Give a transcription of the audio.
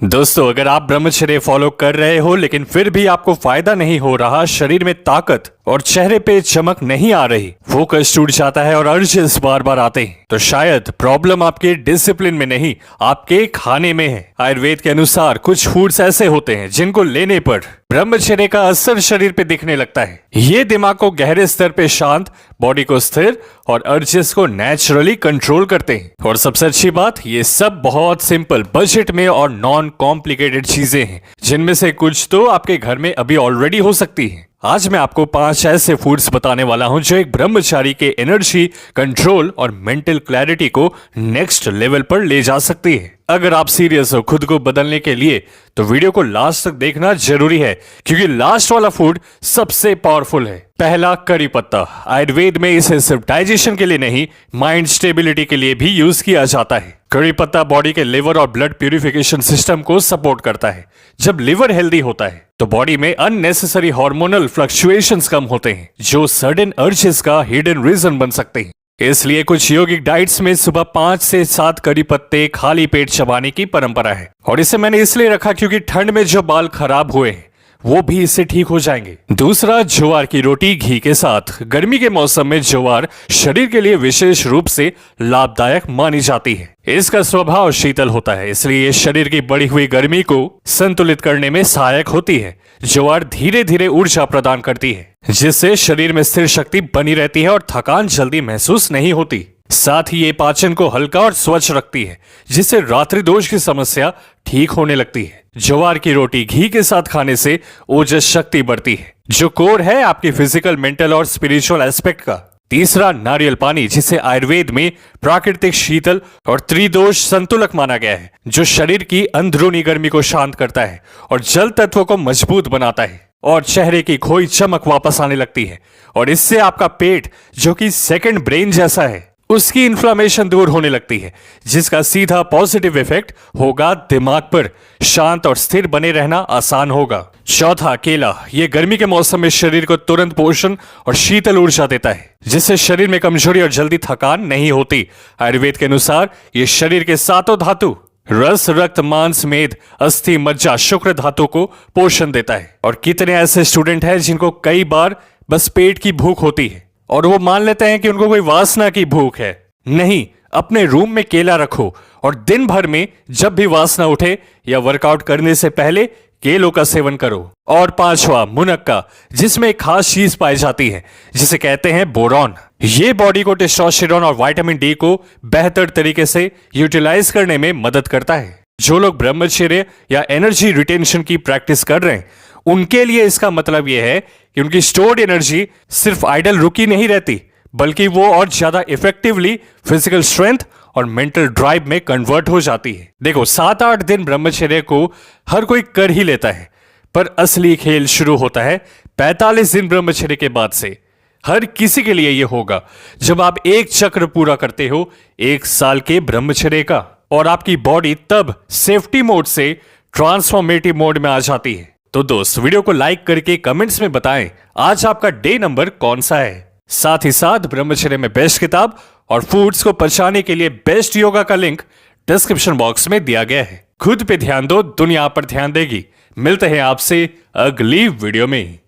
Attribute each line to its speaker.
Speaker 1: दोस्तों, अगर आप ब्रह्मचर्य फॉलो कर रहे हो लेकिन फिर भी आपको फायदा नहीं हो रहा, शरीर में ताकत और चेहरे पे चमक नहीं आ रही, फोकस टूट जाता है और अर्जेस बार बार आते हैं, तो शायद प्रॉब्लम आपके डिसिप्लिन में नहीं, आपके खाने में है। आयुर्वेद के अनुसार कुछ फूड्स ऐसे होते हैं जिनको लेने पर ब्रह्मचर्य का असर शरीर पे दिखने लगता है। ये दिमाग को गहरे स्तर पे शांत, बॉडी को स्थिर और अर्जेस को नेचुरली कंट्रोल करते हैं। और सबसे अच्छी बात, ये सब बहुत सिंपल, बजट में और नॉन कॉम्प्लिकेटेड चीजें हैं, जिनमें से कुछ तो आपके घर में अभी ऑलरेडी हो सकती है। आज मैं आपको 5 ऐसे फूड्स बताने वाला हूं जो एक ब्रह्मचारी के एनर्जी, कंट्रोल और मेंटल क्लैरिटी को नेक्स्ट लेवल पर ले जा सकती है। अगर आप सीरियस हो खुद को बदलने के लिए तो वीडियो को लास्ट तक देखना जरूरी है, क्योंकि लास्ट वाला फूड सबसे पावरफुल है। पहला, करी पत्ता। आयुर्वेद में इसे सिर्फ डाइजेशन के लिए नहीं, माइंड स्टेबिलिटी के लिए भी यूज किया जाता है। करी पत्ता बॉडी के लिवर और ब्लड प्यूरिफिकेशन सिस्टम को सपोर्ट करता है। जब लिवर हेल्दी होता है तो बॉडी में अननेसेसरी हार्मोनल फ्लक्चुएशंस कम होते हैं, जो सडन अर्जेस का हिडन रीजन बन सकते हैं। इसलिए कुछ यौगिक डाइट्स में सुबह 5 से 7 करी पत्ते खाली पेट चबाने की परंपरा है। और इसे मैंने इसलिए रखा क्योंकि ठंड में जो बाल खराब हुए हैं वो भी इससे ठीक हो जाएंगे। दूसरा, ज्वार की रोटी घी के साथ। गर्मी के मौसम में ज्वार शरीर के लिए विशेष रूप से लाभदायक मानी जाती है। इसका स्वभाव शीतल होता है, इसलिए ये शरीर की बढ़ी हुई गर्मी को संतुलित करने में सहायक होती है। ज्वार धीरे धीरे ऊर्जा प्रदान करती है, जिससे शरीर में स्थिर शक्ति बनी रहती है और थकान जल्दी महसूस नहीं होती। साथ ही ये पाचन को हल्का और स्वच्छ रखती है, जिससे रात्रि दोष की समस्या ठीक होने लगती है। ज्वार की रोटी घी के साथ खाने से ओजस शक्ति बढ़ती है, जो कोर है आपकी फिजिकल, मेंटल और स्पिरिचुअल एस्पेक्ट का। तीसरा, नारियल पानी, जिसे आयुर्वेद में प्राकृतिक शीतल और त्रिदोष संतुलक माना गया है, जो शरीर की अंदरूनी गर्मी को शांत करता है और जल तत्व को मजबूत बनाता है और चेहरे की खोई चमक वापस आने लगती है। और इससे आपका पेट, जो कि सेकंड ब्रेन जैसा है, उसकी इन्फ्लामेशन दूर होने लगती है, जिसका सीधा पॉजिटिव इफेक्ट होगा दिमाग पर। शांत और स्थिर बने रहना आसान होगा। चौथा, केला। ये गर्मी के मौसम में शरीर को तुरंत पोषण और शीतल ऊर्जा देता है, जिससे शरीर में कमजोरी और जल्दी थकान नहीं होती। आयुर्वेद के अनुसार ये शरीर के 7 धातु, रस, रक्त, मांस, मेद, अस्थि, मज्जा, शुक्र धातु को पोषण देता है। और कितने ऐसे स्टूडेंट हैं जिनको कई बार बस पेट की भूख होती है और वो मान लेते हैं कि उनको कोई वासना की भूख है। नहीं, अपने रूम में केला रखो और दिन भर में जब भी वासना उठे या वर्कआउट करने से पहले केलों का सेवन करो। और 5वां, मुनक्का, जिसमें एक खास चीज पाई जाती है जिसे कहते हैं बोरॉन। ये बॉडी को टेस्टोस्टेरोन और विटामिन डी को बेहतर तरीके से यूटिलाइज करने में मदद करता है। जो लोग ब्रह्मचर्य या एनर्जी रिटेंशन की प्रैक्टिस कर रहे हैं, उनके लिए इसका मतलब यह है कि उनकी स्टोर्ड एनर्जी सिर्फ आइडल रुकी नहीं रहती, बल्कि वो और ज्यादा इफेक्टिवली फिजिकल स्ट्रेंथ और मेंटल ड्राइव में कन्वर्ट हो जाती है। देखो, 7-8 दिन ब्रह्मचर्य को हर कोई कर ही लेता है, पर असली खेल शुरू होता है 45 दिन ब्रह्मचर्य के बाद से। हर किसी के लिए यह होगा जब आप एक चक्र पूरा करते हो 1 साल के ब्रह्मचर्य का, और आपकी बॉडी तब सेफ्टी मोड से ट्रांसफॉर्मेटिव मोड में आ जाती है। तो दोस्त, वीडियो को लाइक करके कमेंट्स में बताएं आज आपका डे नंबर कौन सा है। साथ ही साथ ब्रह्मचर्य में बेस्ट किताब और फूड्स को पचाने के लिए बेस्ट योगा का लिंक डिस्क्रिप्शन बॉक्स में दिया गया है। खुद पे ध्यान दो, दुनिया पर ध्यान देगी। मिलते हैं आपसे अगली वीडियो में।